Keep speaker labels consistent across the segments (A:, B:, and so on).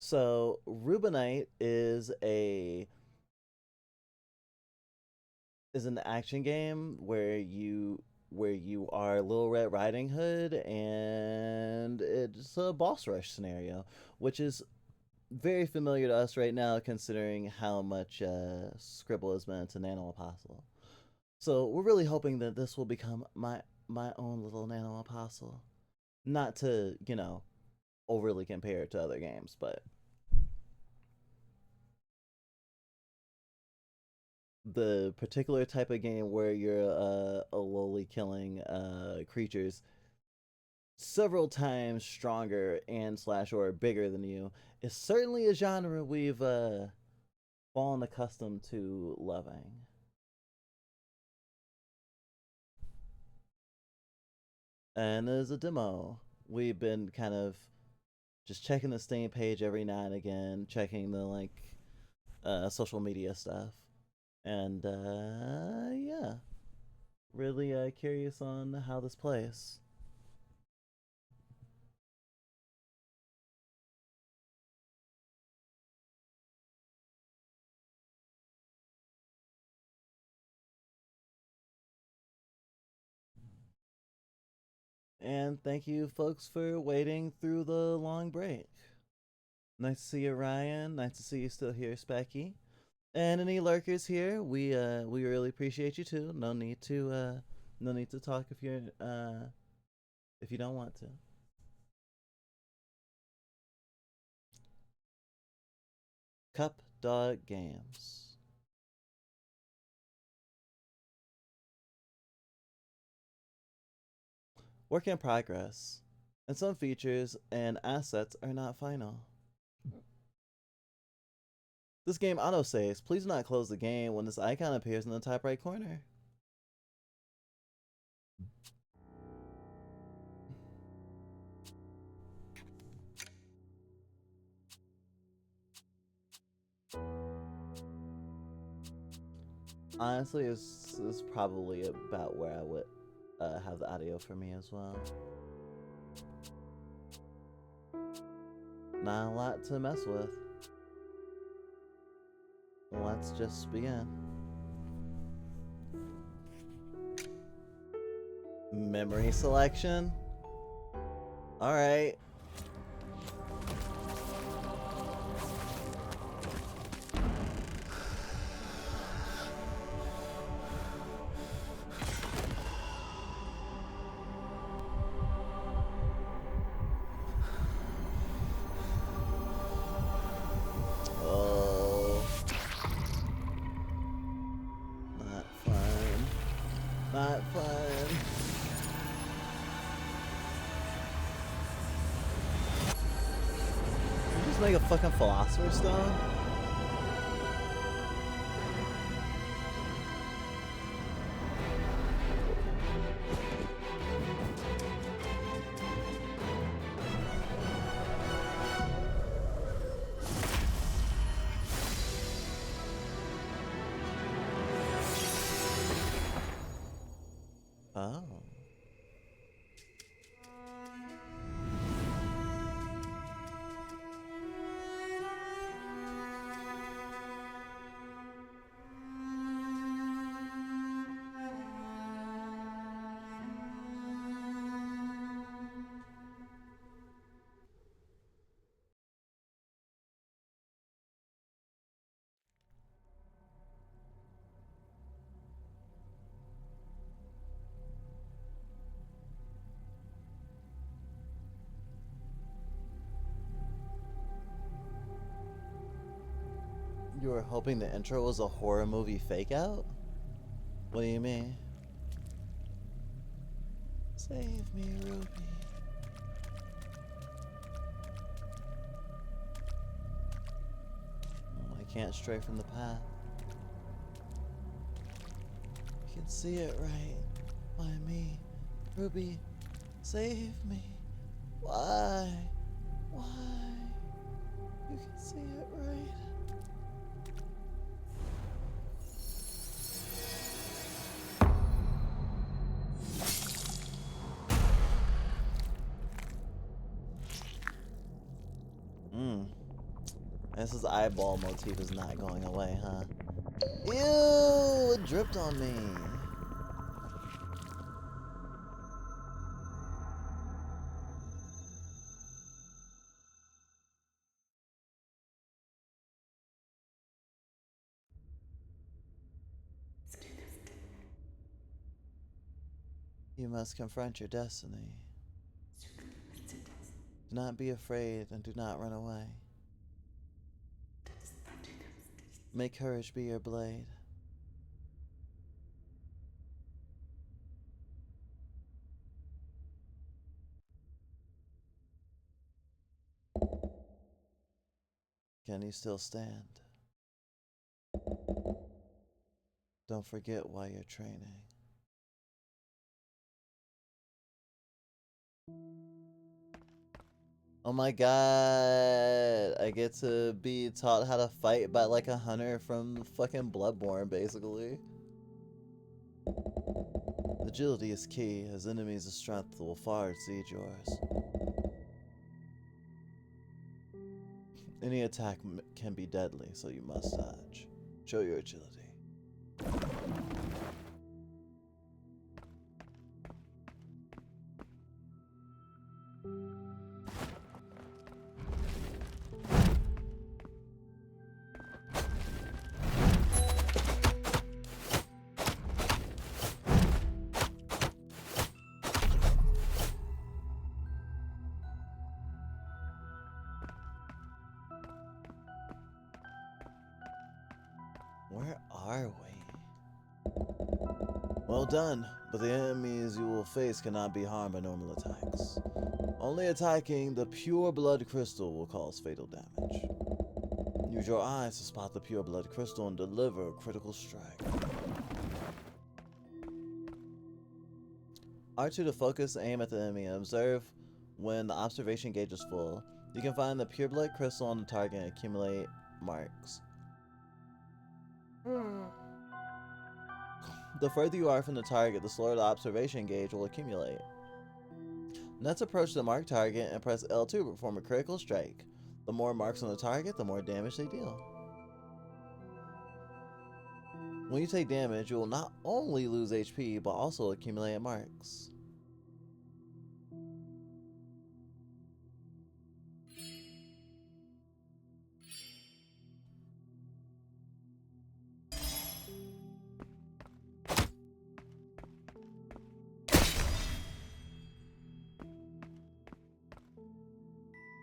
A: So Rubinite is an action game where you are Little Red Riding Hood, and it's a boss rush scenario, which is very familiar to us right now, considering how much Scribble has been to Nano Apostle. So we're really hoping that this will become my own little Nano Apostle. Not to overly compare it to other games, but the particular type of game where you're a lowly killing creatures several times stronger and slash or bigger than you is certainly a genre we've fallen accustomed to loving. And as a demo, we've been kind of just checking the Steam page every now and again, checking the social media stuff, and yeah, really curious on how this plays. And thank you, folks, for waiting through the long break. Nice to see you, Ryan. Nice to see you still here, Specky. And any lurkers here, we really appreciate you too. No need to talk if you don't want to. Cup Dog Games. Work in progress, and some features and assets are not final. This game autosaves. Please do not close the game when this icon appears in the top right corner. Honestly, this is probably about where I would have the audio for me as well. Not a lot to mess with. Let's just begin. Memory selection. Alright. Not fun. Did you just make a fucking Philosopher's Stone? Oh. You were hoping the intro was a horror movie fake out? What do you mean? Save me, Ruby. Oh, I can't stray from the path. You can see it right. Why me? Ruby, save me. Why? Why? You can see it right. And this eyeball motif is not going away, huh? Ew! It dripped on me. You must confront your destiny. Do not be afraid and do not run away. Make courage be your blade. Can you still stand? Don't forget why you're training. Oh my god! I get to be taught how to fight by like a hunter from fucking Bloodborne, basically. Agility is key, as enemies of strength will far exceed yours. Any attack can be deadly, so you must dodge. Show your agility. Where are we? Well done, but the enemies you will face cannot be harmed by normal attacks. Only attacking the pure blood crystal will cause fatal damage. Use your eyes to spot the pure blood crystal and deliver a critical strike. R2 to focus, aim at the enemy, and observe when the observation gauge is full. You can find the pure blood crystal on the target and accumulate marks. The further you are from the target, the slower the observation gauge will accumulate. Let's approach the marked target and press L2 to perform a critical strike. The more marks on the target, the more damage they deal. When you take damage, you will not only lose HP, but also accumulate marks.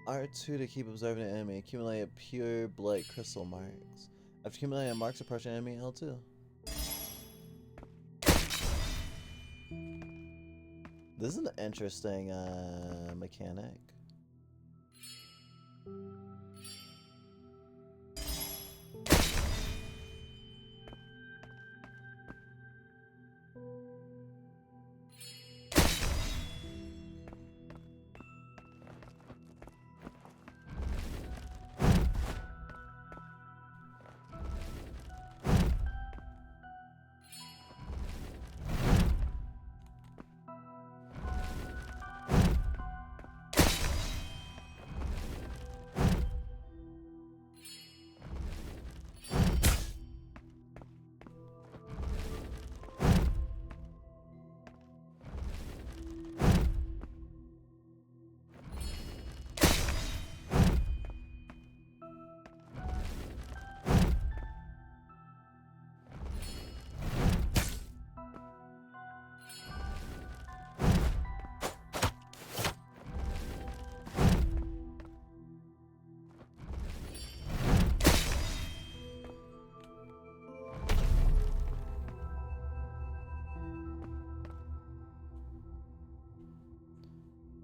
A: R2 to keep observing the enemy. Accumulate pure blood crystal marks. After accumulating marks, approach an enemy L2. This is an interesting mechanic.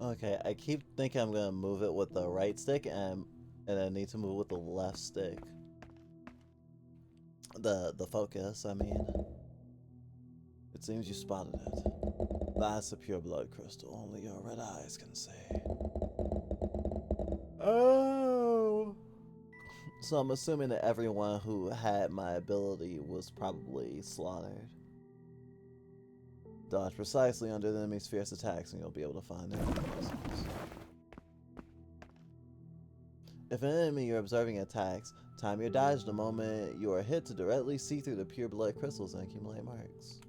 A: Okay, I keep thinking I'm gonna move it with the right stick and I need to move with the left stick. The focus, I mean. It seems you spotted it. That's a pure blood crystal, only your red eyes can see. Oh! So I'm assuming that everyone who had my ability was probably slaughtered. Dodge precisely under the enemy's fierce attacks and you'll be able to find their weaknesses. If an enemy you're observing attacks, time your dodge the moment you are hit to directly see through the pure blood crystals and accumulate marks.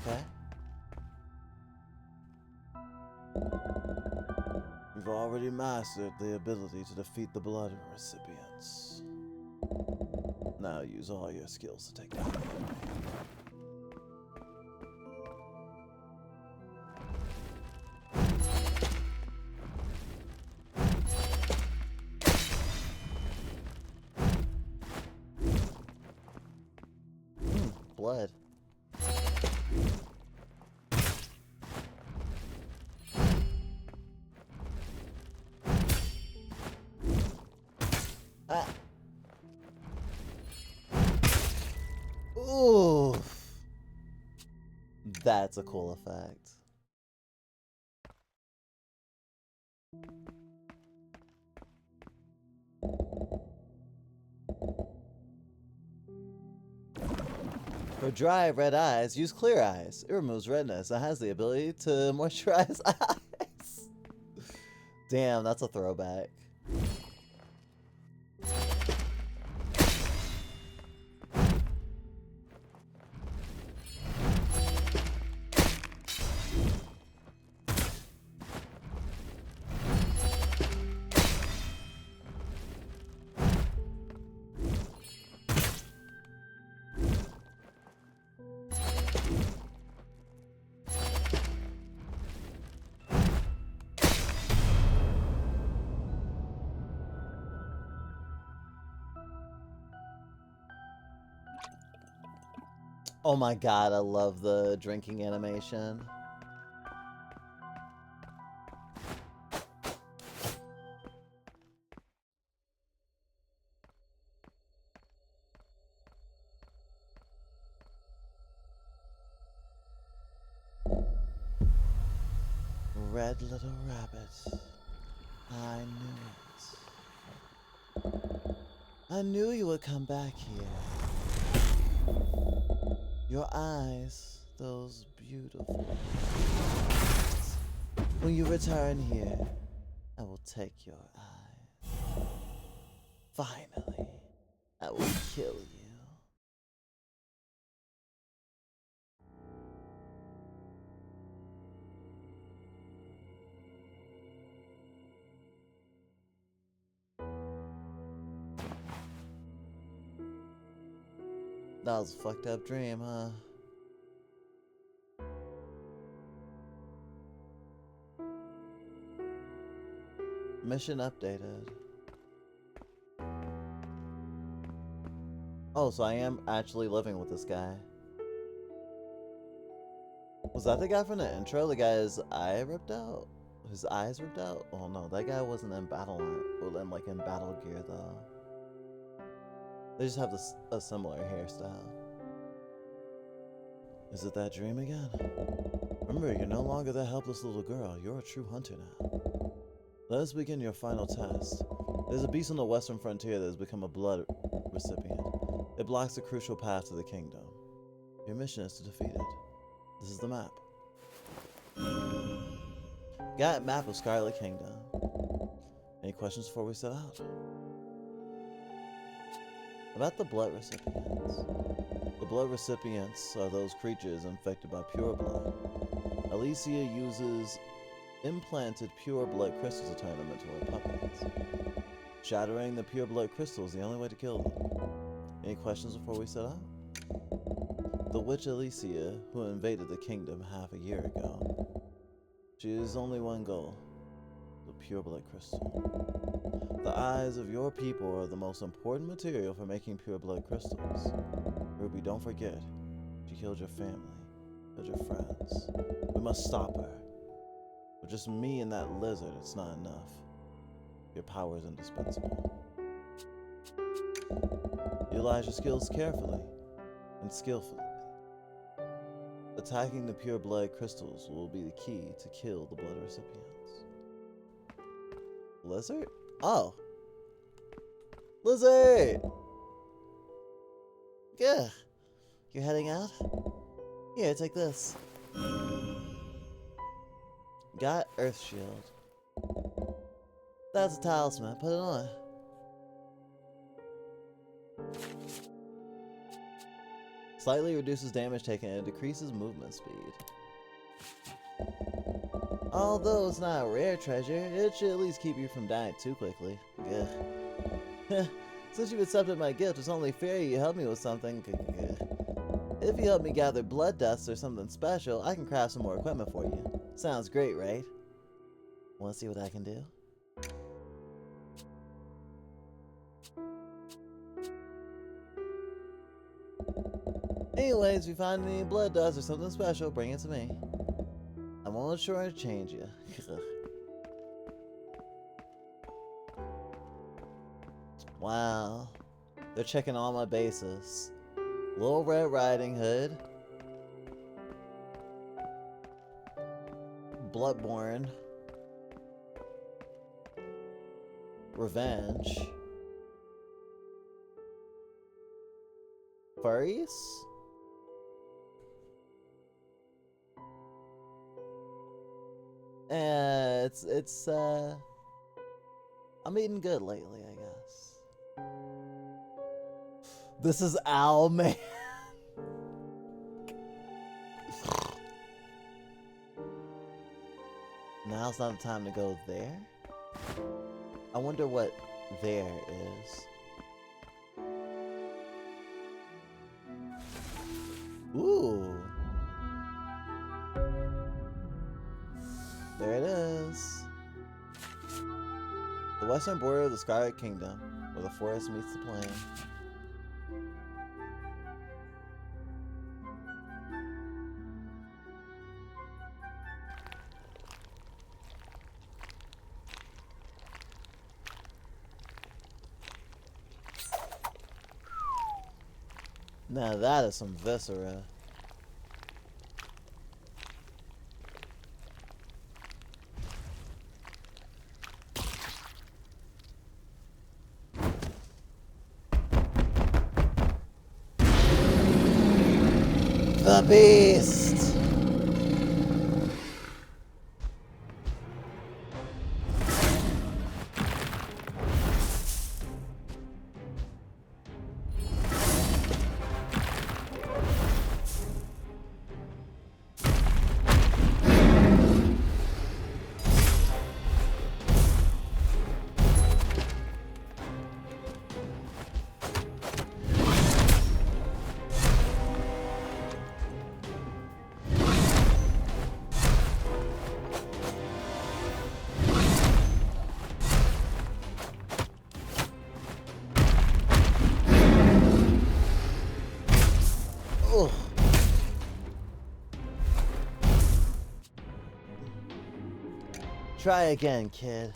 A: Okay. You've already mastered the ability to defeat the blood recipients. Now use all your skills to take down the enemy. Blood. Ah. Ooh. That's a cool effect. For dry, red eyes, use clear eyes. It removes redness and has the ability to moisturize eyes. Damn, that's a throwback. Oh my god, I love the drinking animation. Red little rabbit. I knew it. I knew you would come back here. Your eyes, those beautiful eyes. When you return here, I will take your eyes. Finally, I will kill you. That was a fucked up dream, huh? Mission updated. Oh, so I am actually living with this guy. Was that the guy from the intro? The guy's eye ripped out? His eyes ripped out? Oh no, that guy wasn't in battle armor. Well, like in battle gear though. They just have a similar hairstyle. Is it that dream again? Remember, you're no longer that helpless little girl. You're a true hunter now. Let us begin your final test. There's a beast on the western frontier that has become a blood recipient. It blocks the crucial path to the kingdom. Your mission is to defeat it. This is the map. Got a map of Scarlet Kingdom. Any questions before we set out? About the blood recipients. The blood recipients are those creatures infected by pure blood. Alicia uses implanted pure blood crystals to turn them into her puppets. Shattering the pure blood crystal is the only way to kill them. Any questions before we set out? The witch Alicia, who invaded the kingdom half a year ago. She has only one goal. The pure blood crystal. The eyes of your people are the most important material for making pure blood crystals. Ruby, don't forget. She killed your family, killed your friends. We must stop her. With just me and that lizard, it's not enough. Your power is indispensable. Utilize your skills carefully and skillfully. Attacking the pure blood crystals will be the key to kill the blood recipients. Lizard? Oh. Lizard! Yeah. You're heading out? Here, take this. Got Earth Shield. That's a talisman. Put it on. Slightly reduces damage taken and decreases movement speed. Although it's not a rare treasure, it should at least keep you from dying too quickly. Ugh. Since you've accepted my gift, it's only fair you help me with something. If you help me gather blood dust or something special, I can craft some more equipment for you. Sounds great, right? Want to see what I can do? Anyways, if you find any blood dust or something special, bring it to me. I won't shortchange you. Wow. They're checking all my bases. Little Red Riding Hood. Bloodborne. Revenge. Furries? I'm eating good lately, I guess. This is Owl Man. Now's not the time to go there. I wonder what there is. Ooh. There it is. The western border of the Scarlet Kingdom, where the forest meets the plain. Now that is some viscera. The beast! Ugh. Try again, kid.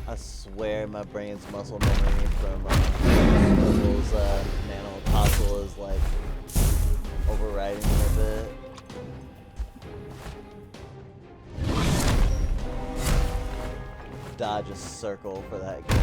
A: I swear my brain's muscle memory from Swivel's nano console is like overriding me a bit. Dodge a circle for that game.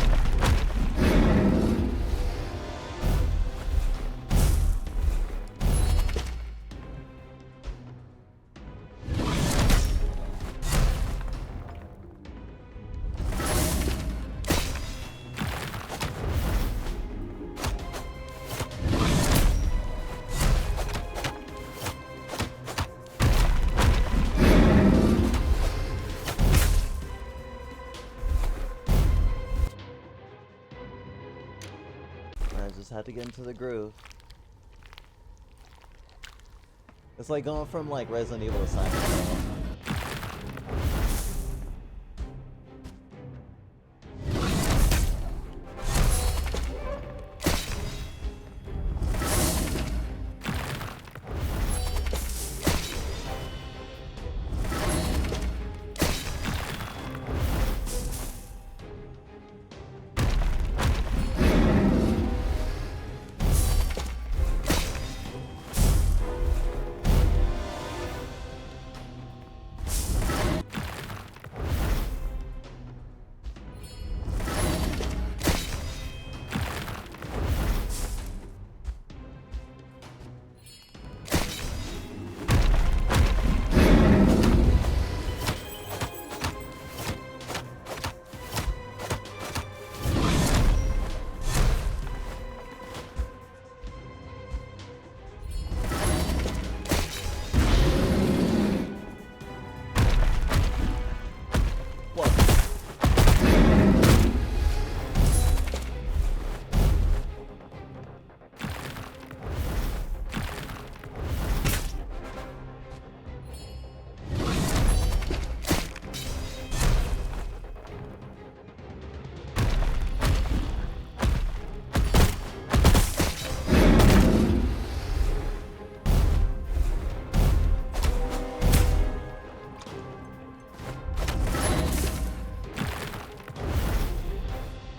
A: I just had to get into the groove. It's like going from like Resident Evil to Silent Hill.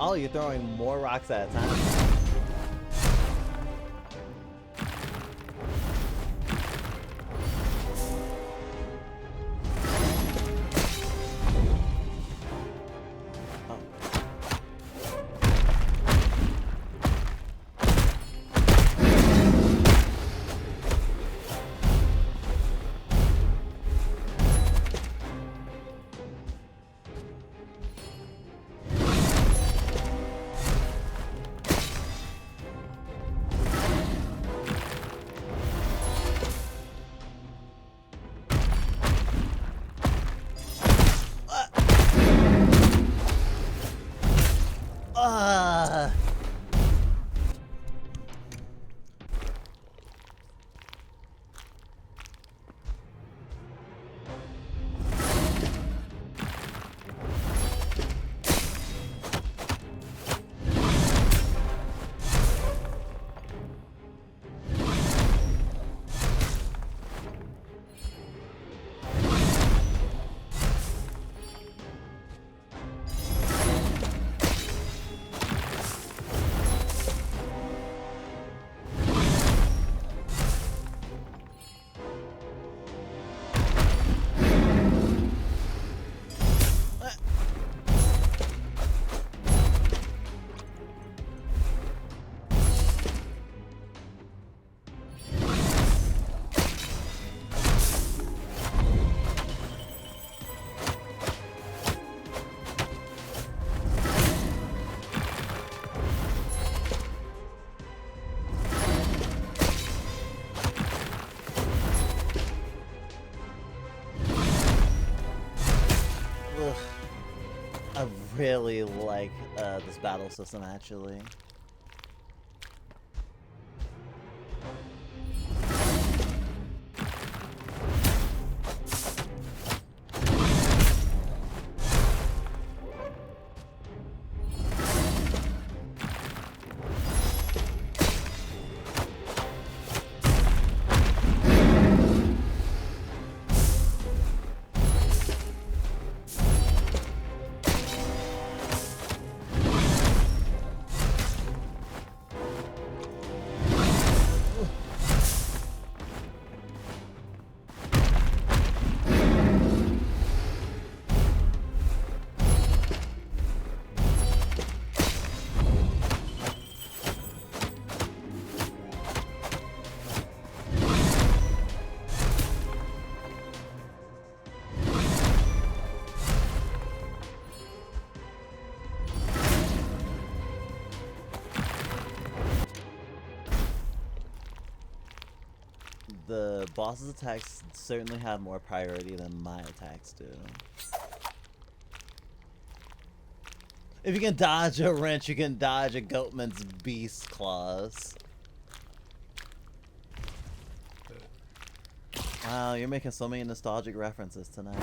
A: Oh, you're throwing more rocks at a time. I really like this battle system, actually. The boss's attacks certainly have more priority than my attacks do. If you can dodge a wrench, you can dodge a Goatman's beast claws. Wow, you're making so many nostalgic references tonight.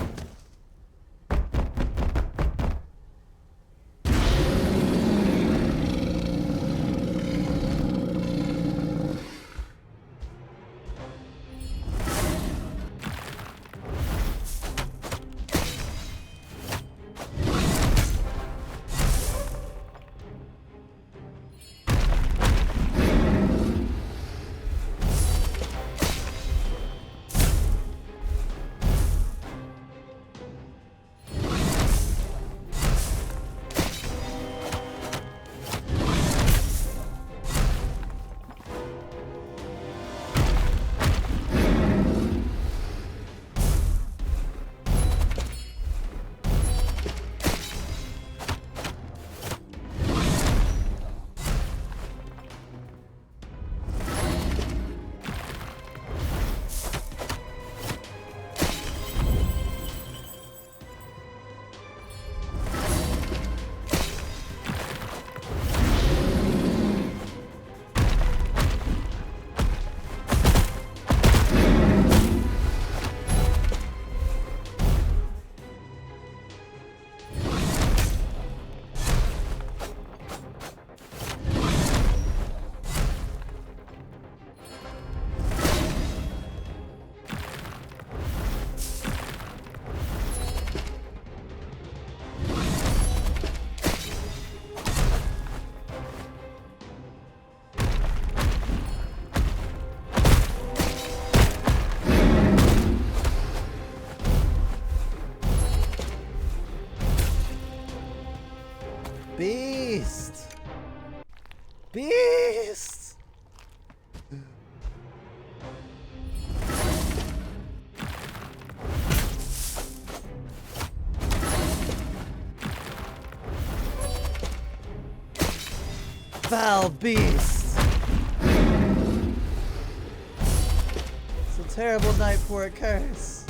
A: Beast! Beast! Foul beast! It's a terrible night for a curse.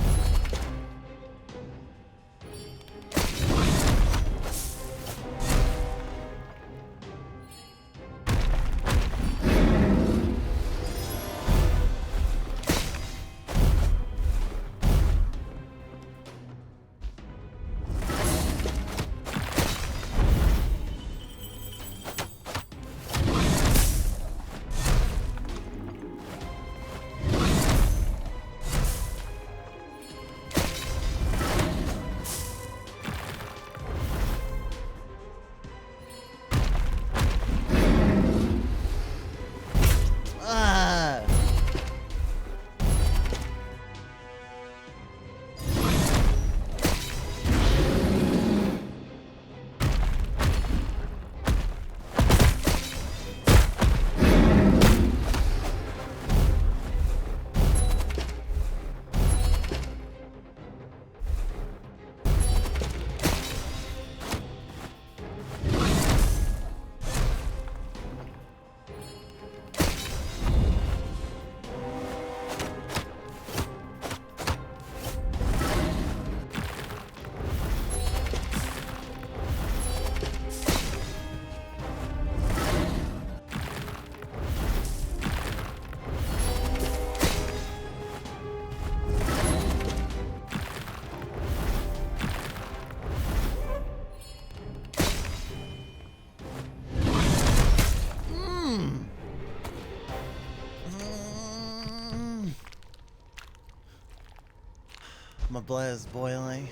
A: My blood is boiling.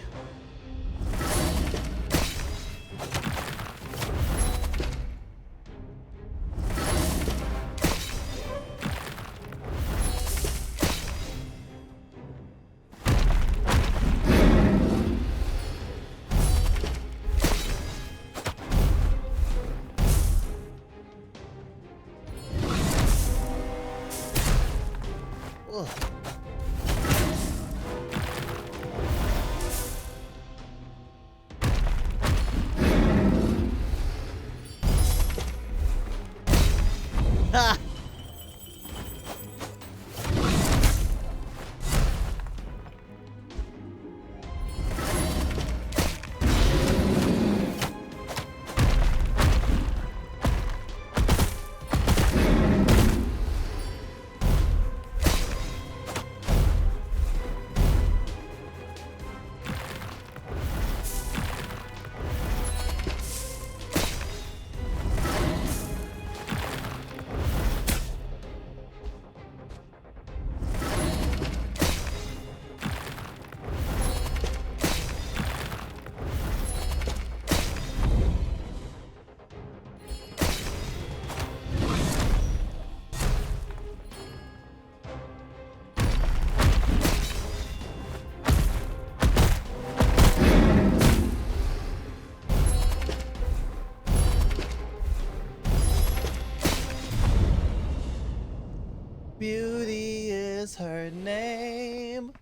A: Ugh. Ruby is her name.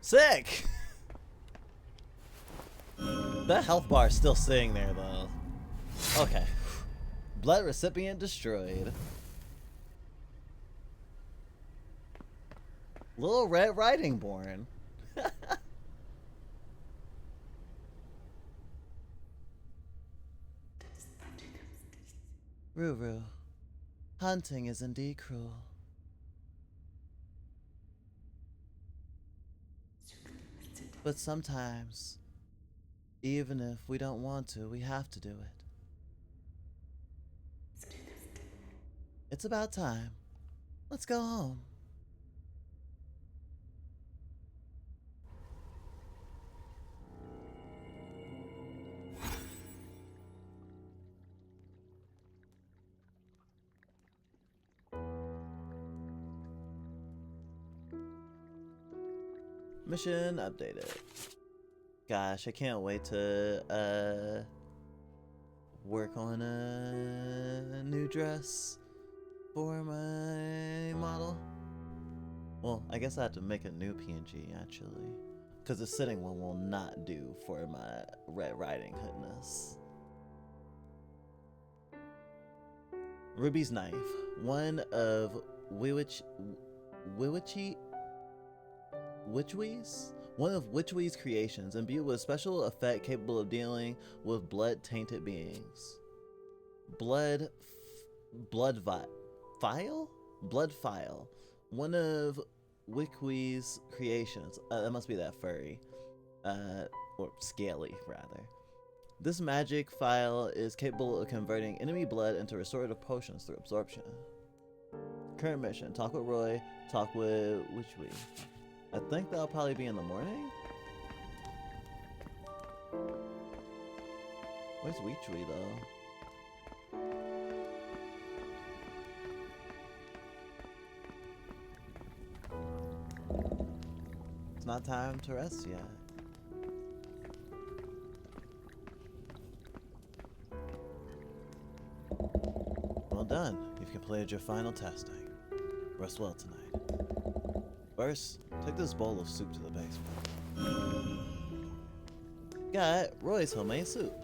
A: Sick! That health bar is still sitting there, though. Okay. Blood recipient destroyed. Little Red Riding born. Ruru, hunting is indeed cruel. But sometimes, even if we don't want to, we have to do it. It's about time. Let's go home. Mission updated. Gosh, I can't wait to work on a new dress for my model. Well, I guess I have to make a new PNG actually, because the sitting one will not do for my Red Riding Hoodness. Ruby's knife, one of one of Witchwee's creations, imbued with special effect capable of dealing with blood-tainted beings. Blood File? One of Witchwee's creations. That must be that furry. Or scaly, rather. This magic file is capable of converting enemy blood into restorative potions through absorption. Current mission, talk with Roy, talk with Witchwee. I think that'll probably be in the morning? Where's Witchwee though? It's not time to rest yet. Well done. You've completed your final testing. Rest well tonight. First, take this bowl of soup to the basement. Got Roy's homemade soup.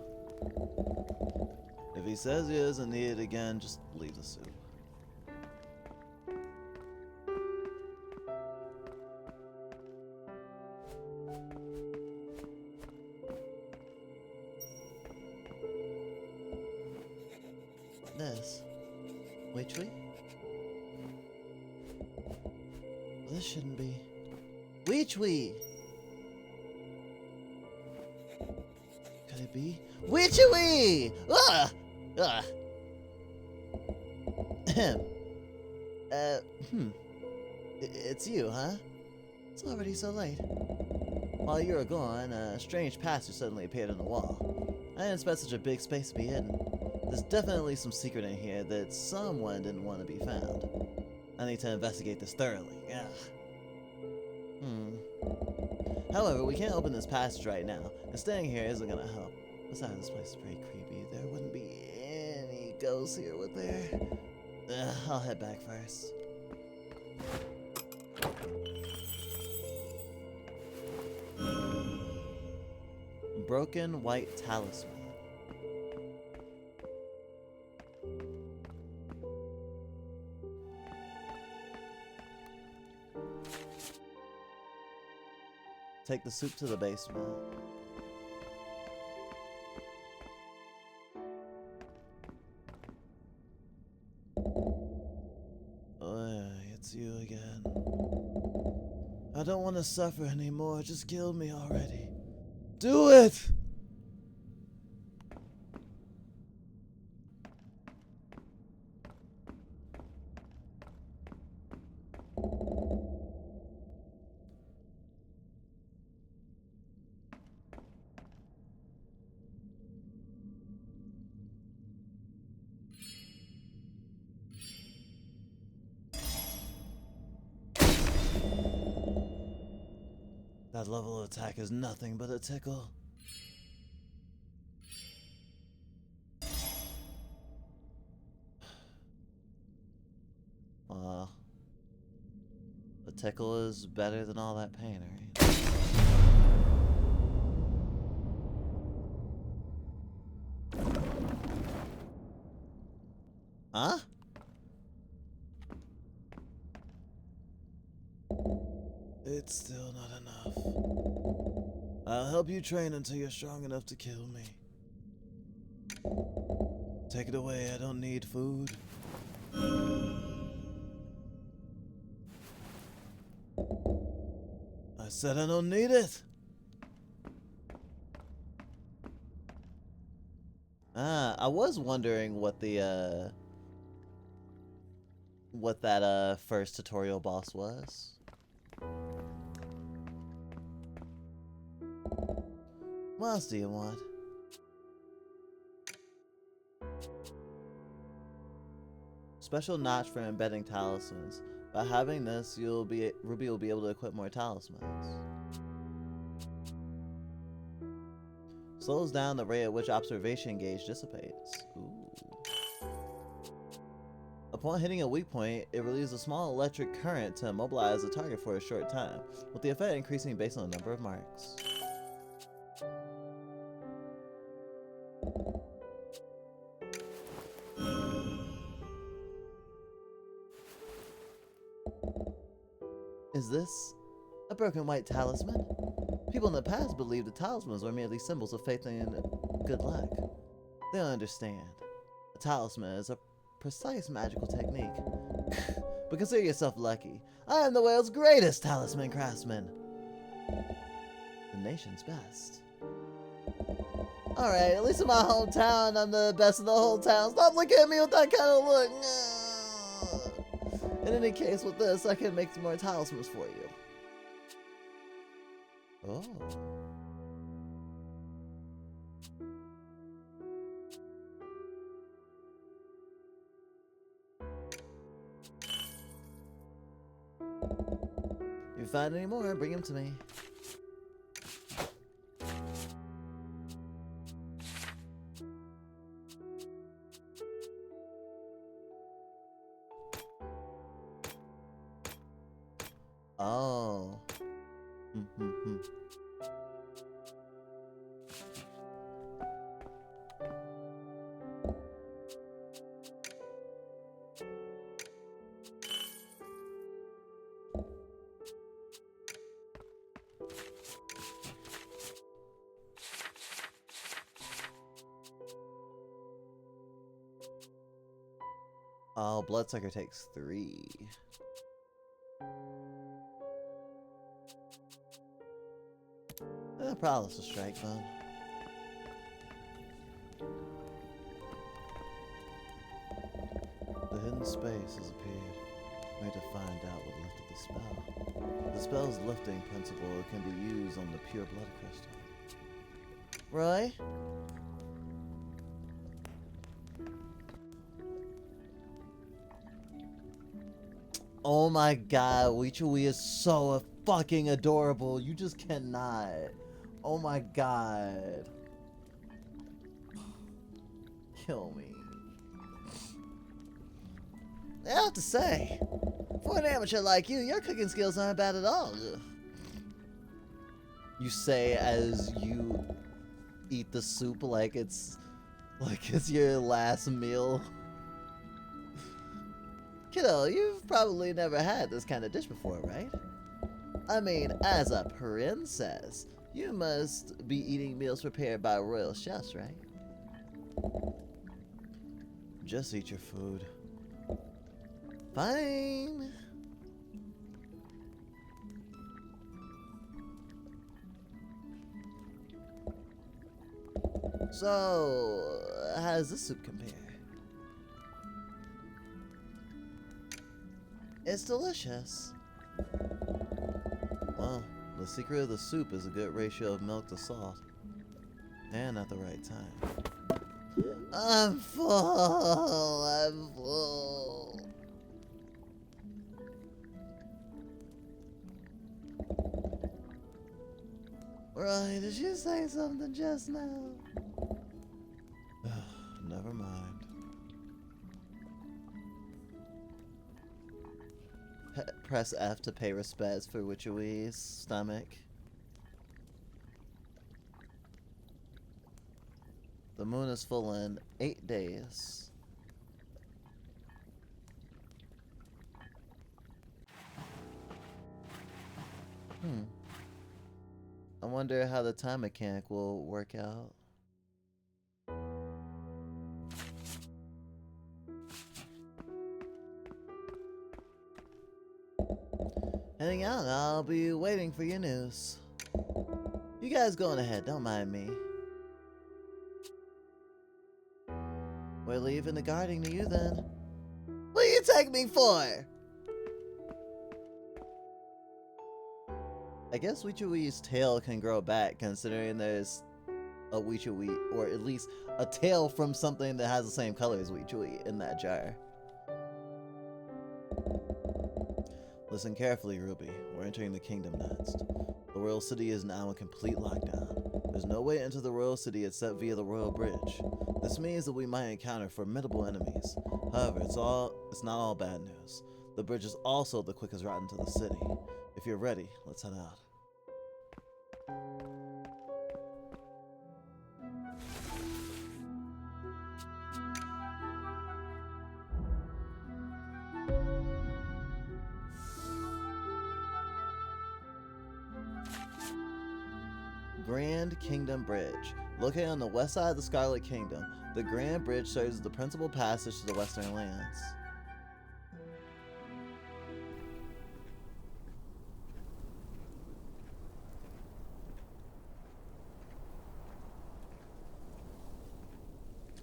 A: If he says he doesn't need it again, just leave the soup. This. Witchwee? This shouldn't be. Witchwee! Could it be? Witchwee! Ah! Ah! It's you, huh? It's already so late. While you were gone, a strange pastor suddenly appeared on the wall. I didn't expect such a big space to be hidden. There's definitely some secret in here that someone didn't want to be found. I need to investigate this thoroughly. Yeah. However, we can't open this passage right now, and staying here isn't gonna help. Besides, this place is pretty creepy. There wouldn't be any ghosts here, would there? I'll head back first. Broken white talisman. Take the soup to the basement. It's you again. I don't want to suffer anymore. Just kill me already. Do it! That level of attack is nothing but a tickle. A tickle is better than all that pain, right? Huh? It's still not enough. I'll help you train until you're strong enough to kill me. Take it away, I don't need food. I said I don't need it. I was wondering what the what that first tutorial boss was. What else do you want? Special notch for embedding talismans. By having this, Ruby will be able to equip more talismans. Slows down the rate at which observation gauge dissipates. Ooh. Upon hitting a weak point, it releases a small electric current to immobilize the target for a short time, with the effect increasing based on the number of marks. Is this a broken white talisman? People in the past believed the talismans were merely symbols of faith and good luck. They don't understand. A talisman is a precise magical technique. But consider yourself lucky. I am the world's greatest talisman craftsman. The nation's best. Alright, at least in my hometown, I'm the best in the whole town. Stop looking at me with that kind of look. In any case, with this, I can make some more talismans for you. Oh. If you find any more, bring them to me. Oh. Oh, Bloodsucker takes 3. Paralysis strike, then. The hidden space has appeared. We need to find out what lifted the spell. The spell's lifting principle can be used on the pure blood crystal. Roy? Oh my god, Weechui is so fucking adorable. You just cannot. Oh my god. Kill me. I have to say, for an amateur like you, your cooking skills aren't bad at all. You say as you eat the soup like it's your last meal. Kiddo, you've probably never had this kind of dish before, right? I mean, as a princess, you must be eating meals prepared by royal chefs, right? Just eat your food. Fine. So, how does this soup compare? It's delicious. Well, the secret of the soup is a good ratio of milk to salt. And at the right time. I'm full. I'm full. Roy, did you say something just now? Never mind. Press F to pay respects for Wichui's stomach. The moon is full in 8 days. I wonder how the time mechanic will work out. Heading out, I'll be waiting for your news. You guys going ahead, don't mind me. We're leaving the guarding to you then. What do you take me for? I guess Wichui's tail can grow back, considering there's a Wichui, or at least a tail from something that has the same color as Wichui in that jar. Listen carefully, Ruby. We're entering the kingdom next. The royal city is now in complete lockdown. There's no way into the royal city except via the royal bridge. This means that we might encounter formidable enemies. However, it's not all bad news. The bridge is also the quickest route into the city. If you're ready, let's head out. Grand Kingdom Bridge. Located on the west side of the Scarlet Kingdom, the Grand Bridge serves as the principal passage to the Western Lands.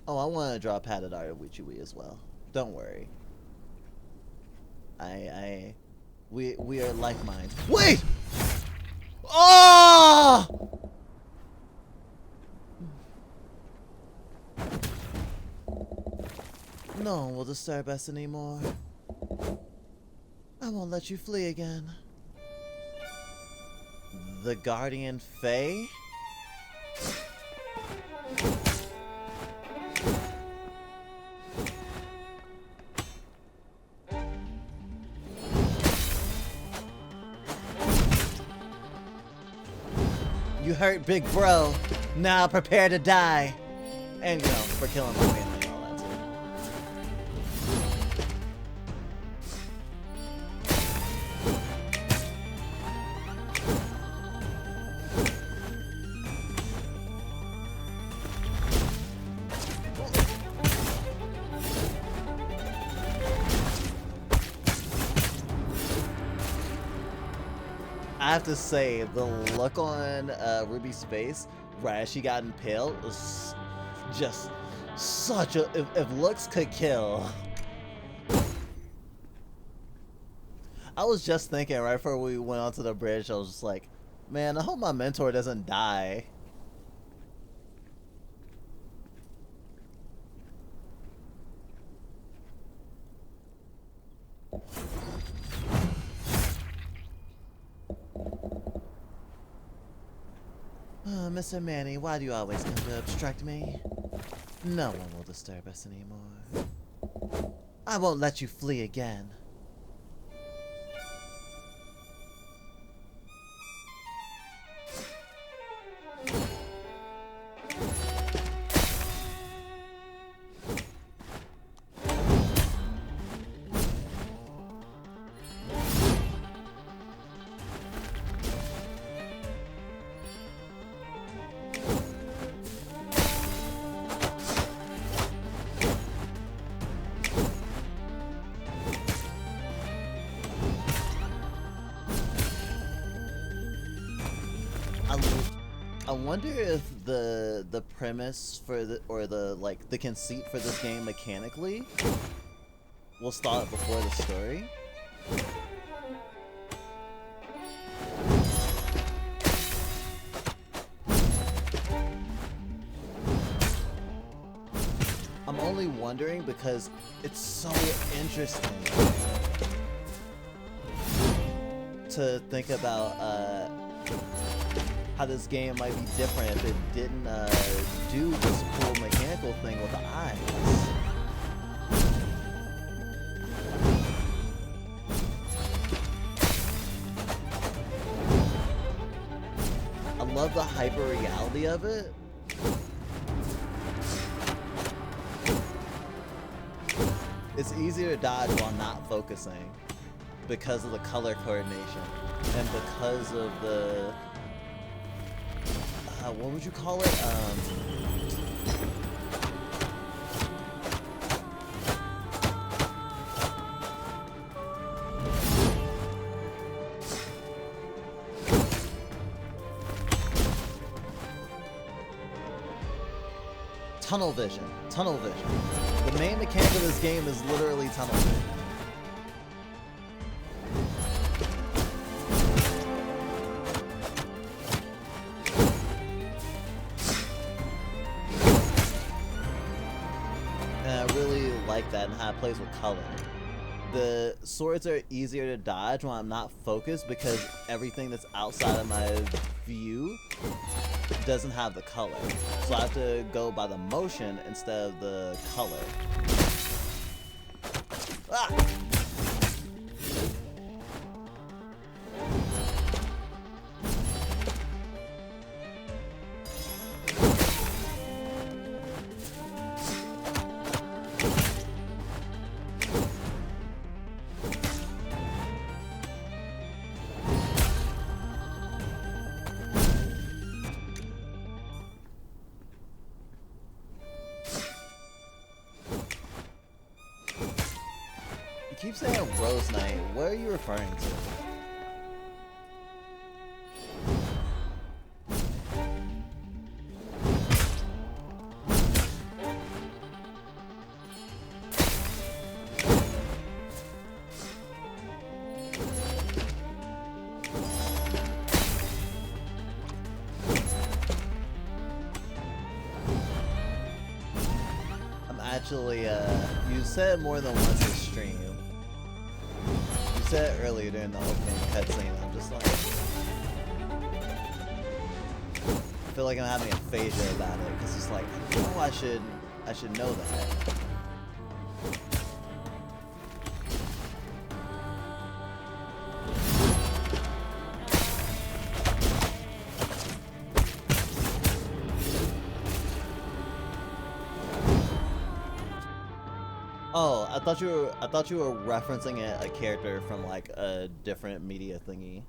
A: Oh, I want to draw a padded art of Wichui as well. Don't worry. We are like minds. Wait! Oh! No one will disturb us anymore. I won't let you flee again. The Guardian Fae? You hurt big bro. Now prepare to die. And you know, for killing my family and all that too. I have to say, the look on Ruby's face right as she got impaled was just such a... If looks could kill. I was just thinking right before we went onto the bridge, I was just like, man, I hope my mentor doesn't die. Mr. Manny, why do you always come to obstruct me? No one will disturb us anymore. I won't let you flee again. I wonder if the premise for the conceit for this game mechanically will start before the story. I'm only wondering because it's so interesting to think about how this game might be different if it didn't do this cool mechanical thing with the eyes. I love the hyper reality of it. It's easier to dodge while not focusing because of the color coordination and because of the what would you call it? Tunnel vision. Tunnel vision. The main mechanic of this game is literally tunnel vision. And I really like that and how it plays with color. The swords are easier to dodge when I'm not focused because everything that's outside of my view doesn't have the color. So I have to go by the motion instead of the color. Ah! You keep saying Rose Knight. What are you referring to? I'm actually, you said it more than once this stream. You said it earlier during the opening cutscene. I'm just like, I feel like I'm having aphasia about it because it's like, oh, I should know that. Oh, I thought you were referencing a character from like a different media thingy.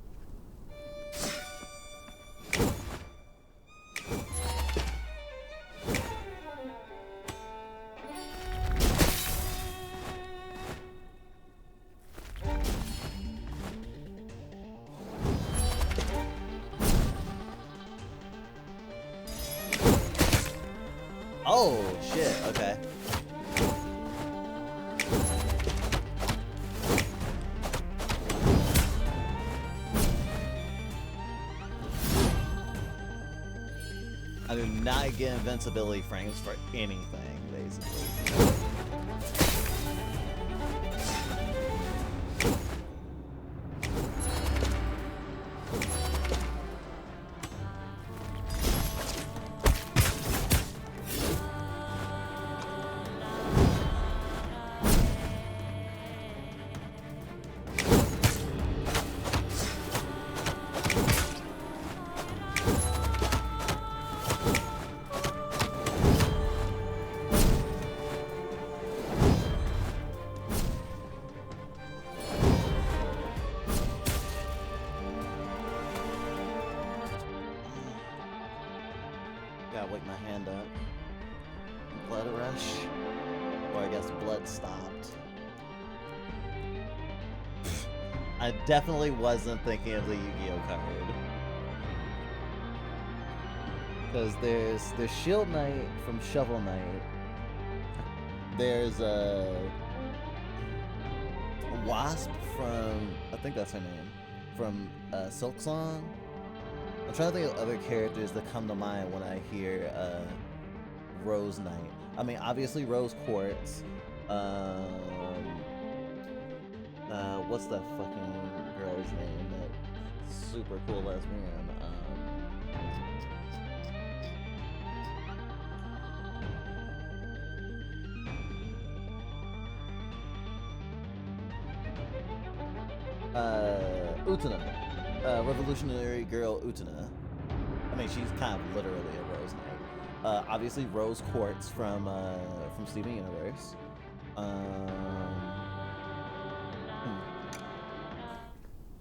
A: Oh shit, okay. I do not get invincibility frames for anything, basically. Gotta wake my hand up. Blood rush. Or I guess blood stopped. I definitely wasn't thinking of the Yu-Gi-Oh card. Because there's Shield Knight from Shovel Knight. There's a Wasp from, I think that's her name, from Silk Song. I'm trying to think of other characters that come to mind when I hear Rose Knight. I mean, obviously Rose Quartz. What's that fucking girl's name that super cool lesbian. Utena. Revolutionary Girl Utena. I mean, she's kind of literally a Rose Knight. Obviously, Rose Quartz from Steven Universe.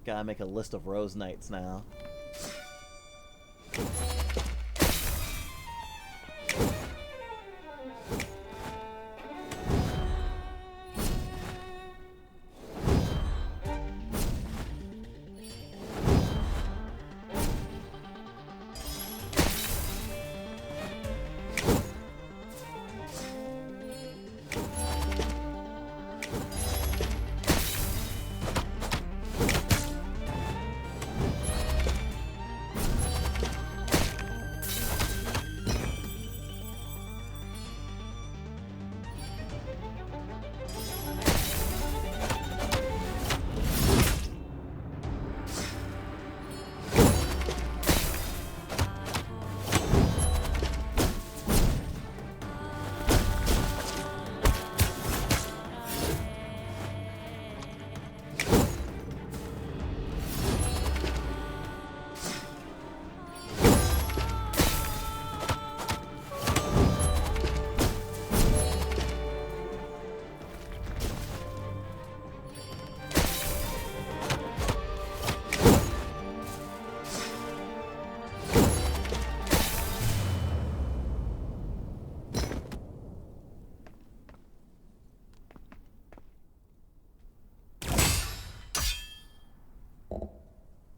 A: Gotta make a list of Rose Knights now.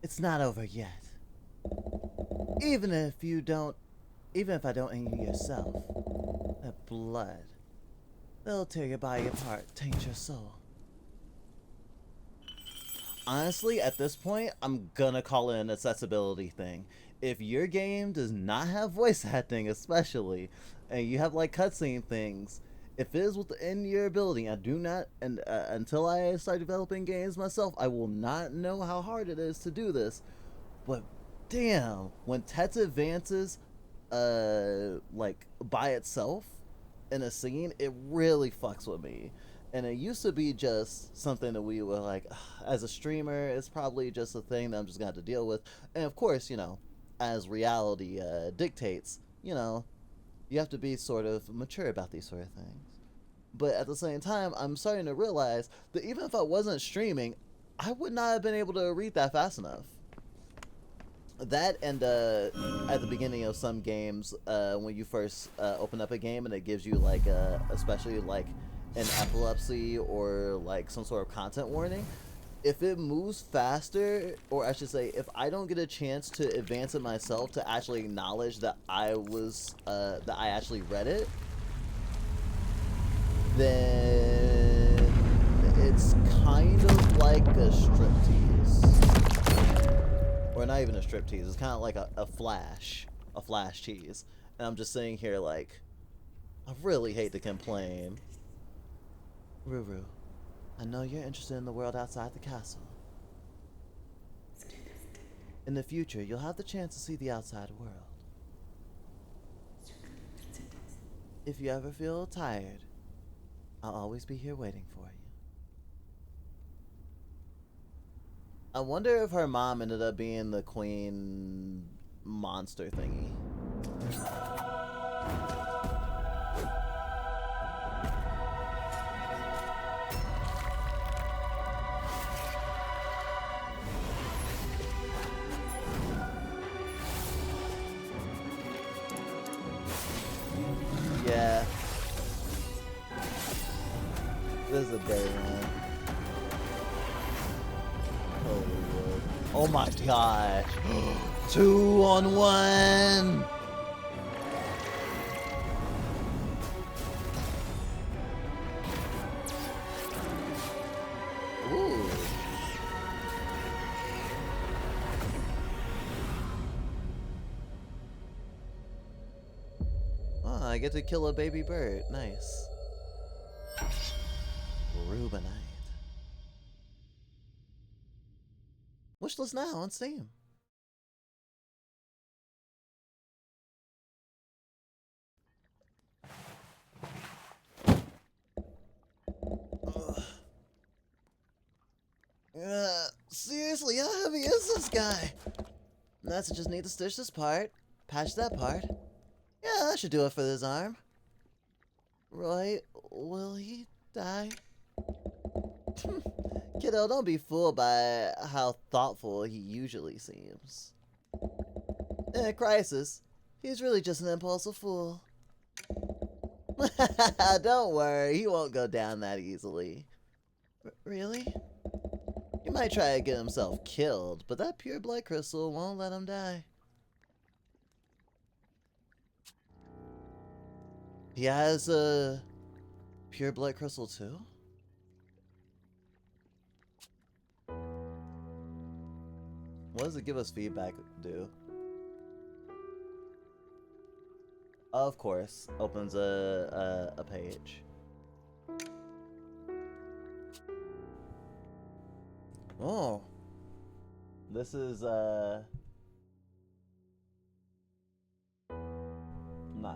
A: It's not over yet. Even if I don't end you yourself, that blood, they'll tear your body apart, taint your soul. Honestly, at this point, I'm gonna call it an accessibility thing. If your game does not have voice acting, especially, and you have like cutscene things, if it is within your ability, I do not, and until I start developing games myself, I will not know how hard it is to do this. But damn, when Tets advances, like by itself in a scene, it really fucks with me. And it used to be just something that we were like, as a streamer, it's probably just a thing that I'm just gonna have to deal with. And of course, as reality dictates, you have to be sort of mature about these sort of things. But at the same time, I'm starting to realize that even if I wasn't streaming, I would not have been able to read that fast enough. That and at the beginning of some games, when you first open up a game and it gives you like especially like an epilepsy or like some sort of content warning, if it moves faster, or I should say, if I don't get a chance to advance it myself to actually acknowledge that I actually read it, then it's kind of like a striptease. Or not even a striptease, it's kind of like a flash tease. And I'm just sitting here like, I really hate to complain. Ruru, I know you're interested in the world outside the castle. In the future, you'll have the chance to see the outside world. If you ever feel tired, I'll always be here waiting for you. I wonder if her mom ended up being the queen monster thingy. Yeah. This is a day one. Holy Lord. Oh my gosh. 2-on-1. Ooh. Oh, I get to kill a baby bird. Nice. Rubinite. Wishlist now on Steam. Seriously, how heavy is this guy? That's just need to stitch this part, patch that part. Yeah, that should do it for this arm. Roy, will he die? Kiddo, don't be fooled by how thoughtful he usually seems. In a crisis, he's really just an impulsive fool. Don't worry, he won't go down that easily. Really? He might try to get himself killed, but that pure blood crystal won't let him die. He has a pure blood crystal too? What does it give us feedback do? Of course, opens a page. Oh, this is not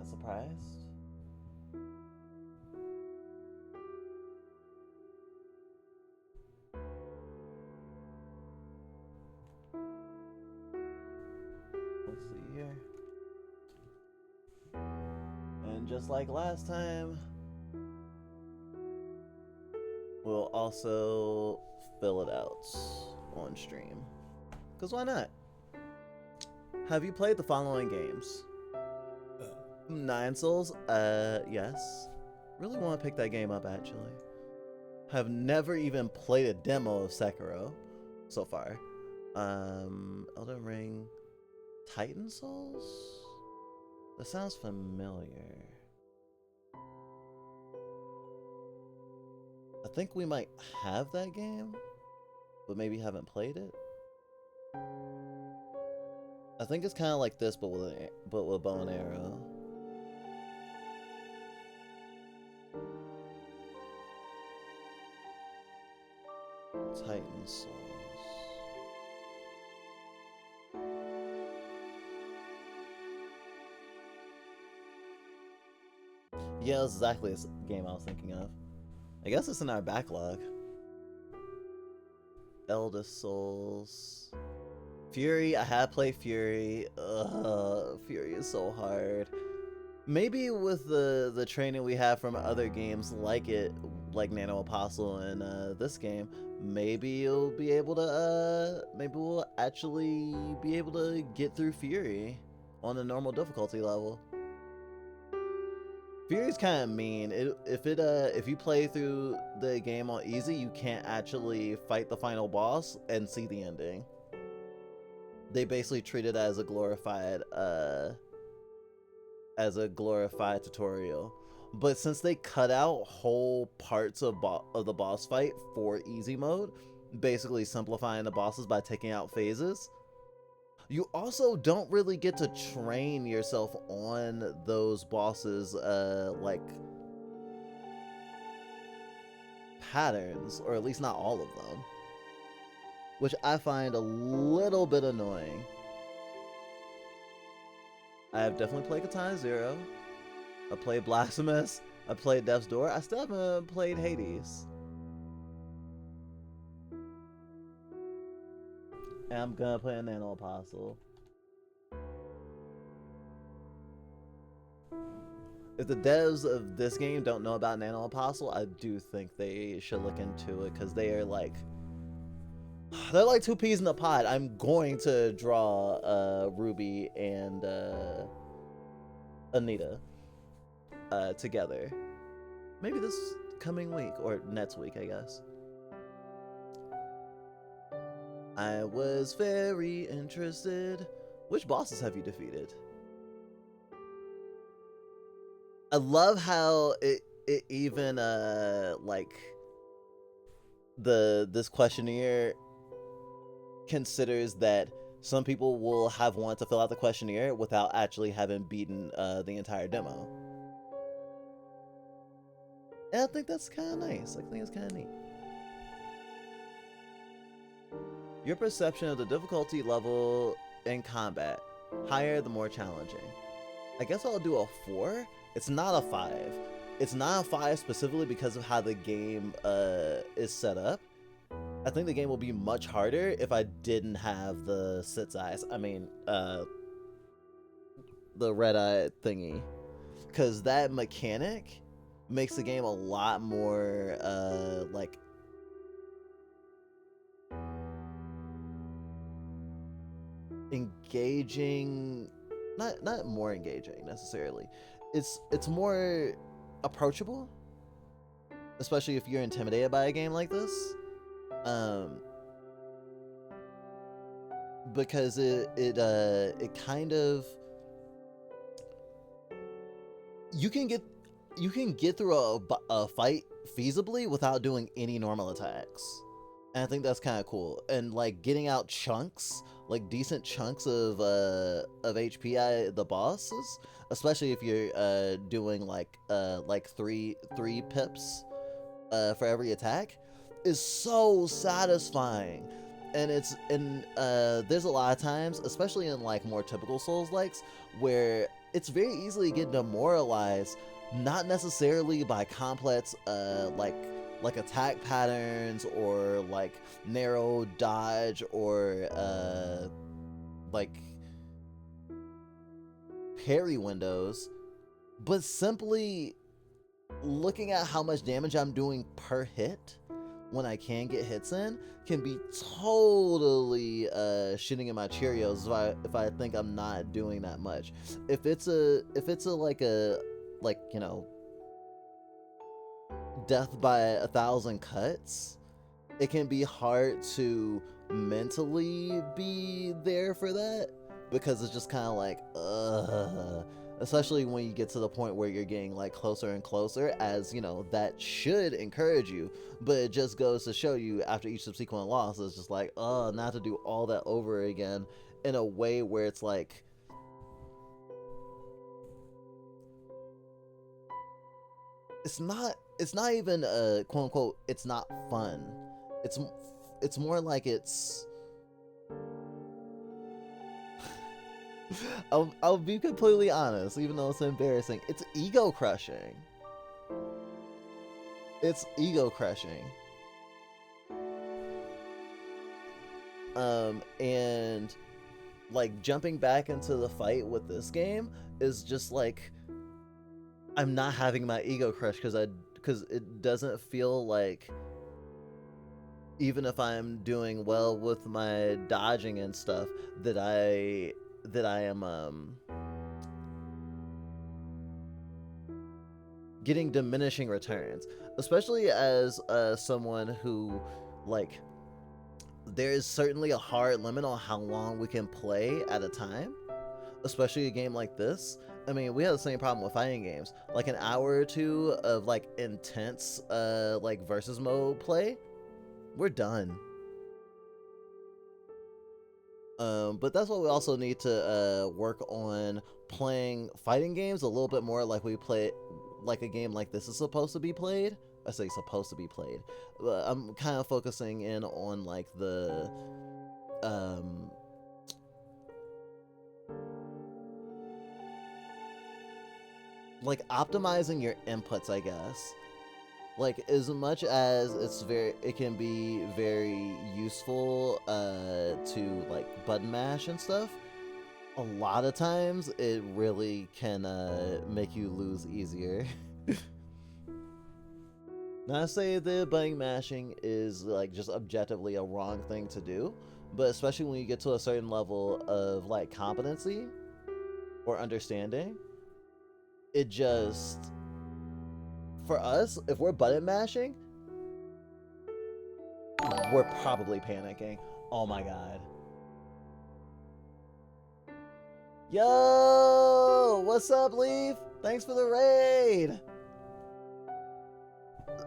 A: surprised. Let's see here. And just like last time, we'll also fill it out on stream. Because why not? Have you played the following games? Nine Souls? Yes. Really want to pick that game up, actually. Have never even played a demo of Sekiro so far. Elden Ring, Titan Souls? That sounds familiar. I think we might have that game, but maybe haven't played it. I think it's kind of like this, but with bow and arrow. Titan Souls. Yeah, that's exactly the game I was thinking of. I guess it's in our backlog. Elder Souls. Fury, I have played Fury. Fury is so hard. Maybe with the training we have from other games like Nano Apostle and this game, maybe you'll be able to maybe we'll actually be able to get through Fury on a normal difficulty level. Fury's kind of mean. If you play through the game on easy, you can't actually fight the final boss and see the ending. They basically treat it as a glorified tutorial. But since they cut out whole parts of the boss fight for easy mode, basically simplifying the bosses by taking out phases, you also don't really get to train yourself on those bosses like patterns, or at least not all of them, which I find a little bit annoying. I have definitely played Katana Zero. I played Blasphemous. I played Death's Door. I still haven't played Hades. And I'm gonna play a Nano Apostle. If the devs of this game don't know about Nano Apostle, I do think they should look into it, because they're like two peas in a pod. I'm going to draw Ruby and Anita together. Maybe this coming week, or next week, I guess. I was very interested. Which bosses have you defeated? I love how it even like this questionnaire considers that some people will have wanted to fill out the questionnaire without actually having beaten the entire demo. And I think that's kind of nice. I think it's kind of neat. Your perception of the difficulty level in combat. Higher, the more challenging. I guess I'll do a 4. It's not a 5. It's not a 5 specifically because of how the game is set up. I think the game will be much harder if I didn't have the sit's eyes. I mean, the red eye thingy, because that mechanic makes the game a lot more like engaging. Not more engaging necessarily. It's more approachable, especially if you're intimidated by a game like this. Um, because it kind of, you can get through a fight feasibly without doing any normal attacks, and I think that's kind of cool. And like getting out chunks, like decent chunks of HP at the bosses, especially if you're doing like three pips for every attack, is so satisfying. And there's a lot of times, especially in like more typical Souls likes, where it's very easily get demoralized, not necessarily by complex like attack patterns or like narrow dodge or like parry windows, but simply looking at how much damage I'm doing per hit when I can get hits in can be totally shitting in my Cheerios if I think I'm not doing that much. If it's a like you know, death by 1,000 cuts, it can be hard to mentally be there for that, because it's just kind of like especially when you get to the point where you're getting like closer and closer, as you know, that should encourage you, but it just goes to show you after each subsequent loss, it's just like, not to do all that over again in a way where it's like, it's not even quote unquote, it's not fun. It's more like it's I'll be completely honest, even though it's embarrassing. It's ego crushing. It's ego crushing. And like jumping back into the fight with this game is just like, I'm not having my ego crush because it doesn't feel like, even if I'm doing well with my dodging and stuff, that I am getting diminishing returns, especially as someone who, like, there is certainly a hard limit on how long we can play at a time, especially a game like this. I mean, we have the same problem with fighting games. Like an hour or two of like intense like versus mode play, we're done. But that's why we also need to work on playing fighting games a little bit more like we play, like a game like this is supposed to be played. I say supposed to be played, but I'm kind of focusing in on like the like optimizing your inputs, I guess. Like, as much as it can be very useful to like button mash and stuff, a lot of times it really can make you lose easier. Not to say that button mashing is like just objectively a wrong thing to do, but especially when you get to a certain level of like competency or understanding, it just, for us, if we're button mashing, we're probably panicking. Oh my god. Yo, what's up, Leaf? Thanks for the raid.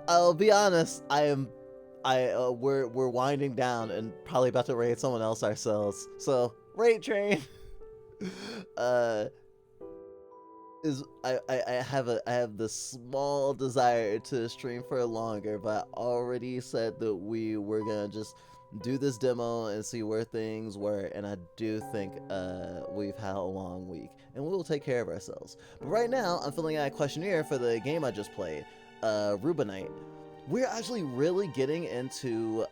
A: I'll be honest, we're winding down and probably about to raid someone else ourselves. So, raid train. I have this small desire to stream for longer, but I already said that we were gonna just do this demo and see where things were, and I do think we've had a long week, and we will take care of ourselves. But right now, I'm filling out a questionnaire for the game I just played, Rubinite, we're actually really getting into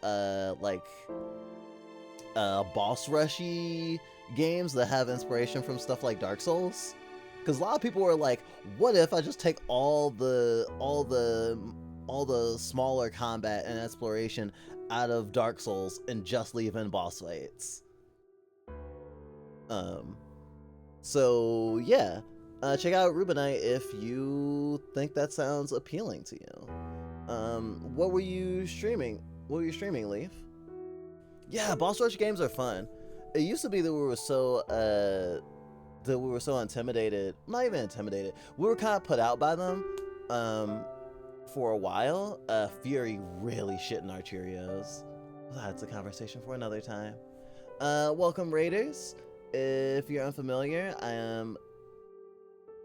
A: boss rushy games that have inspiration from stuff like Dark Souls. Because a lot of people were like, "What if I just take all the smaller combat and exploration out of Dark Souls and just leave in boss fights?" Um, so yeah, check out Rubinite if you think that sounds appealing to you. What were you streaming? What were you streaming, Leaf? Yeah, boss rush games are fun. It used to be that we were so intimidated. Not even intimidated. We were kind of put out by them. For a while. Fury really shit in our Cheerios. That's a conversation for another time. Welcome, Raiders. If you're unfamiliar, I am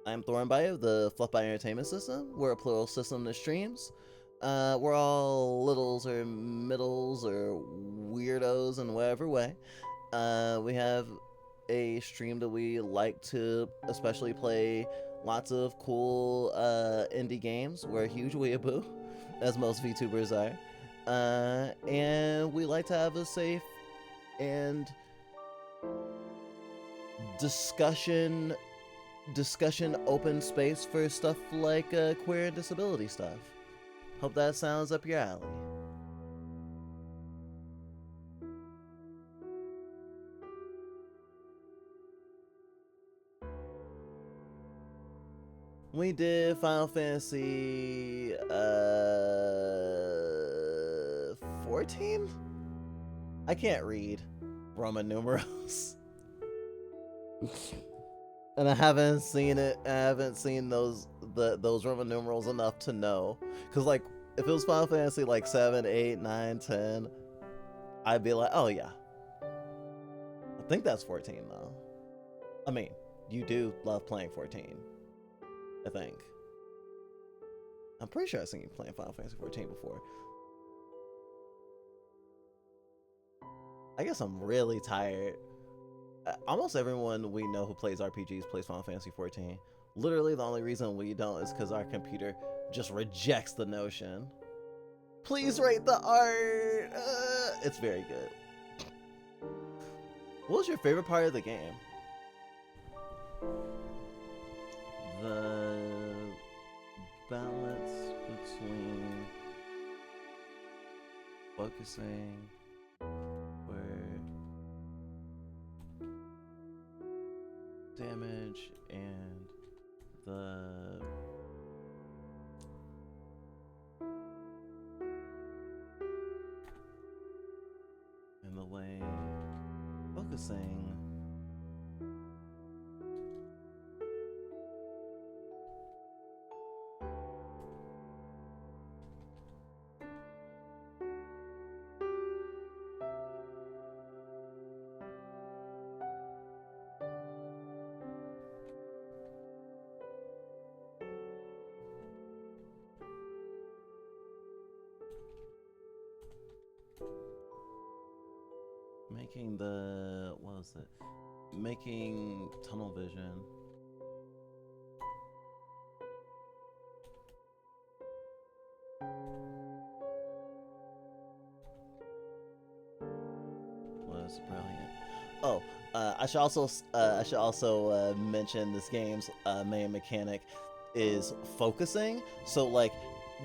A: Thornbite of the Fluff by Entertainment System. We're a plural system that streams. We're all littles or middles or weirdos in whatever way. We have a stream that we like to especially play lots of cool indie games. We're a huge weeaboo, as most VTubers are. And we like to have a safe and discussion open space for stuff like queer and disability stuff. Hope that sounds up your alley. We did Final Fantasy 14? I can't read Roman numerals. And I haven't seen it. I haven't seen those Roman numerals enough to know. Cause like if it was Final Fantasy like 7, 8, 9, 10, I'd be like, oh yeah. I think that's 14 though. I mean, you do love playing 14. I think. I'm pretty sure I've seen you playing Final Fantasy 14 before. I guess I'm really tired. Almost everyone we know who plays RPGs plays Final Fantasy 14. Literally the only reason we don't is because our computer just rejects the notion. Please rate the art! It's very good. What was your favorite part of the game? The balance between focusing where damage and the way focusing making making tunnel vision was brilliant. Oh, I should also mention this game's main mechanic is focusing. So like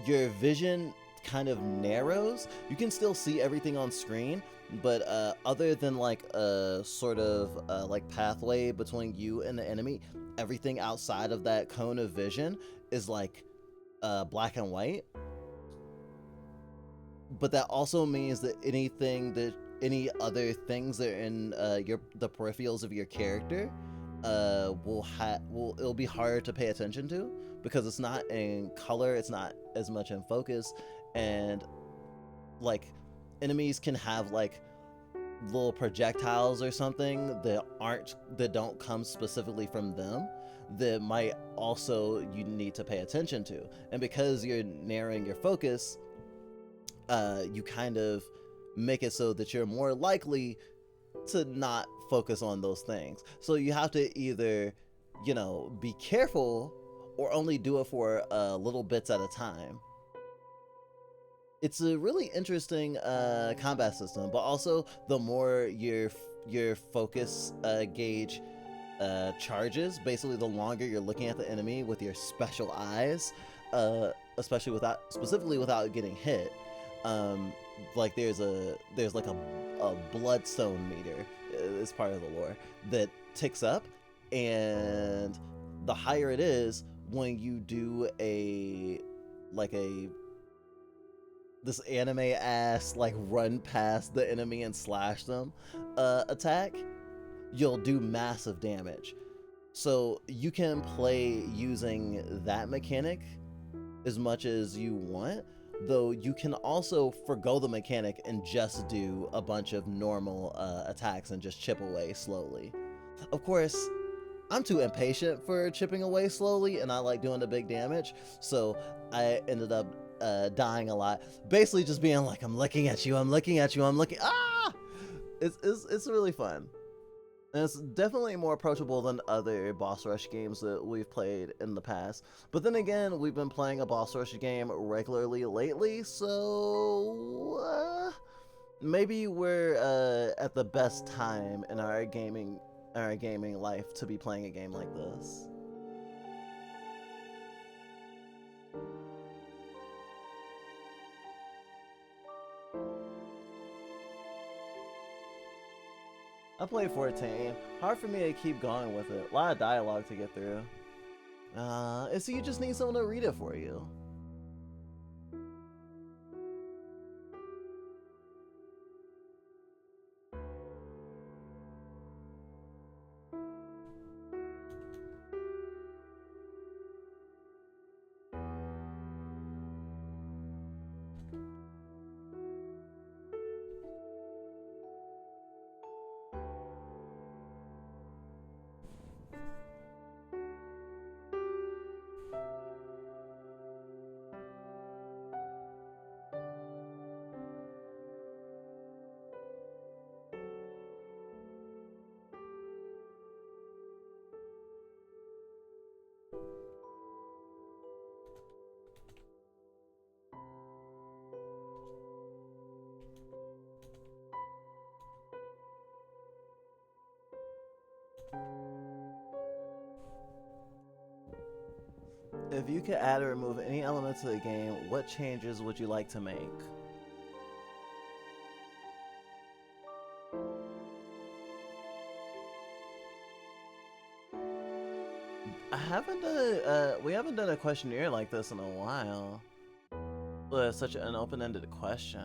A: your vision kind of narrows. You can still see everything on screen, but other than like a sort of like pathway between you and the enemy, everything outside of that cone of vision is like black and white. But that also means that any other things that are in the peripherals of your character it'll be harder to pay attention to because it's not in color, it's not as much in focus, and like enemies can have like little projectiles or something that don't come specifically from them that might also you need to pay attention to. And because you're narrowing your focus, you kind of make it so that you're more likely to not focus on those things. So you have to either, be careful or only do it for little bits at a time. It's a really interesting combat system, but also the more your focus gauge charges, basically the longer you're looking at the enemy with your special eyes, uh, especially without specifically without getting hit. Um, like there's like a bloodstone meter is part of the lore that ticks up, and the higher it is when you do a like a this anime ass like run past the enemy and slash them attack, you'll do massive damage. So you can play using that mechanic as much as you want, though you can also forgo the mechanic and just do a bunch of normal attacks and just chip away slowly. Of course, I'm too impatient for chipping away slowly, and I like doing the big damage, so I ended up dying a lot. Basically, just being like, "I'm looking at you, I'm looking at you, I'm looking." Ah! It's really fun. And it's definitely more approachable than other boss rush games that we've played in the past. But then again, we've been playing a boss rush game regularly lately, so maybe we're at the best time in our gaming life to be playing a game like this. I played 14. Hard for me to keep going with it. A lot of dialogue to get through. So you just need someone to read it for you. If you could add or remove any elements to the game, what changes would you like to make? We haven't done a questionnaire like this in a while. Well, it's such an open-ended question.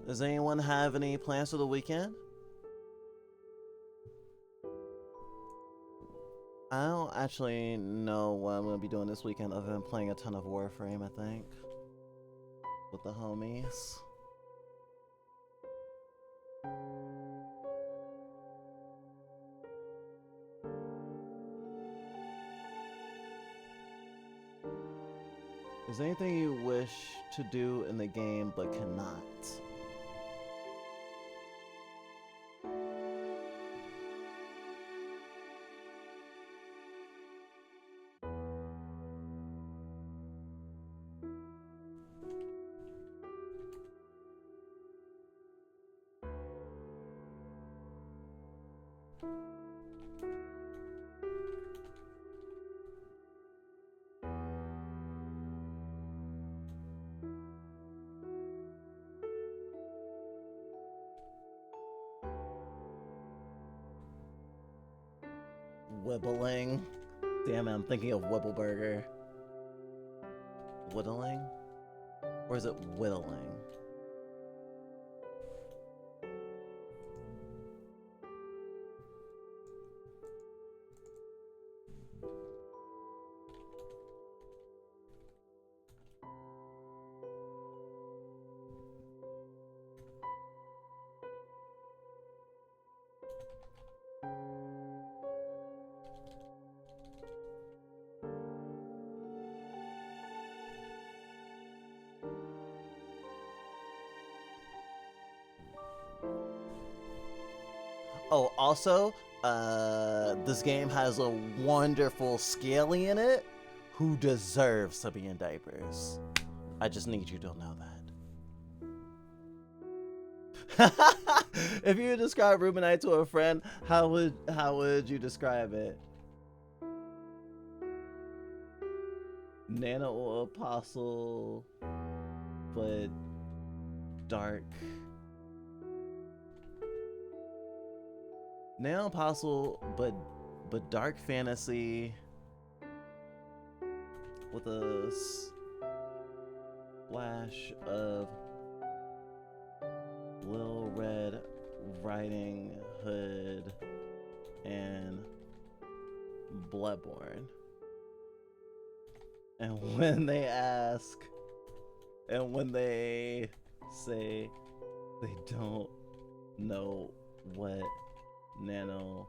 A: Does anyone have any plans for the weekend? I don't actually know what I'm going to be doing this weekend other than playing a ton of Warframe, I think. With the homies. Is there anything you wish to do in the game but cannot? Wibbling. Damn it, I'm thinking of Wibbleburger. Whittling? Or is it whittling? Oh, also, this game has a wonderful Scaly in it who deserves to be in diapers. I just need you to know that. If you describe Rubinite to a friend, how would you describe it? Nano apostle, but dark. Nano apostle, but dark fantasy with a splash of Lil Red Riding Hood and Bloodborne. And when they ask, and when they say they don't know what Nano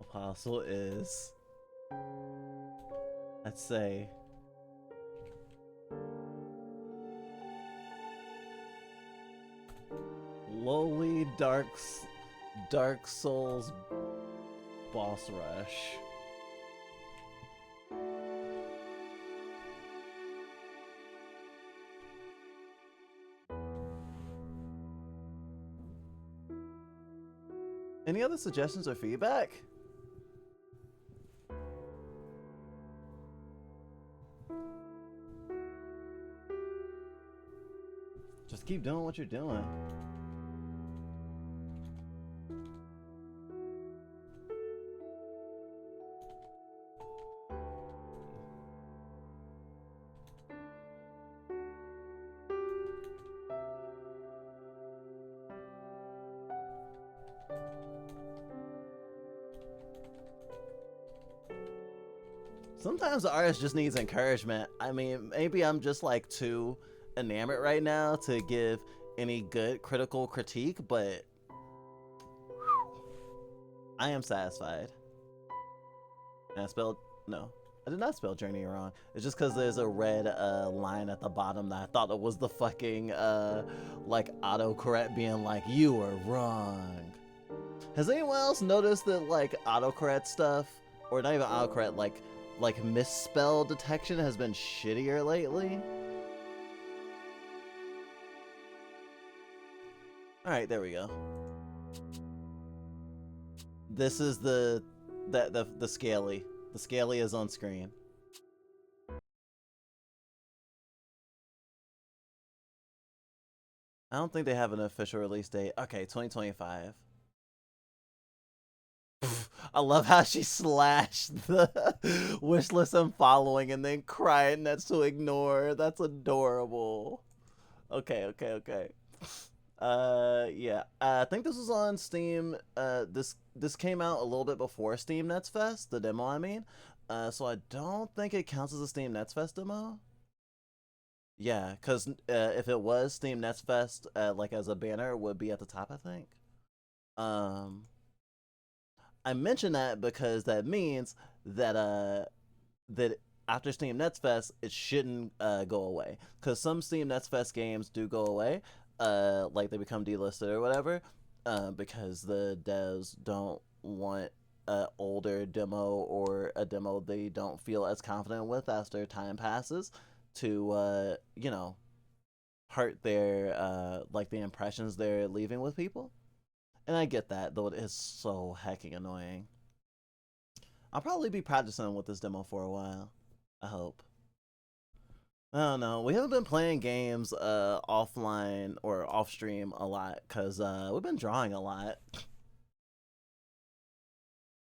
A: Apostle is, I'd say lowly Dark Souls boss rush. Any other suggestions or feedback? Just keep doing what you're doing. Sometimes the artist just needs encouragement. I mean, maybe I'm just like too enamored right now to give any good critical critique, but I am satisfied. And I spelled, no, I did not spell journey wrong. It's just because there's a red line at the bottom that I thought it was the fucking like autocorrect being like, you were wrong. Has anyone else noticed that like autocorrect stuff, or not even autocorrect, like misspell detection has been shittier lately? Alright, there we go. This is the Scaly. The Scaly is on screen. I don't think they have an official release date. Okay, 2025. I love how she slashed the wish list and following and then cried next to ignore. That's adorable. Okay. Yeah. I think this was on Steam. This came out a little bit before Steam Next Fest, the demo I mean. So I don't think it counts as a Steam Next Fest demo. Yeah, because if it was Steam Next Fest, like as a banner, it would be at the top, I think. Um, I mention that because that means that after Steam Next Fest, it shouldn't go away. Because some Steam Next Fest games do go away, like they become delisted or whatever, because the devs don't want an older demo or a demo they don't feel as confident with as their time passes to, hurt their, like the impressions they're leaving with people. And I get that, though it is so hecking annoying. I'll probably be practicing with this demo for a while. I hope. I don't know. We haven't been playing games offline or off stream a lot because we've been drawing a lot.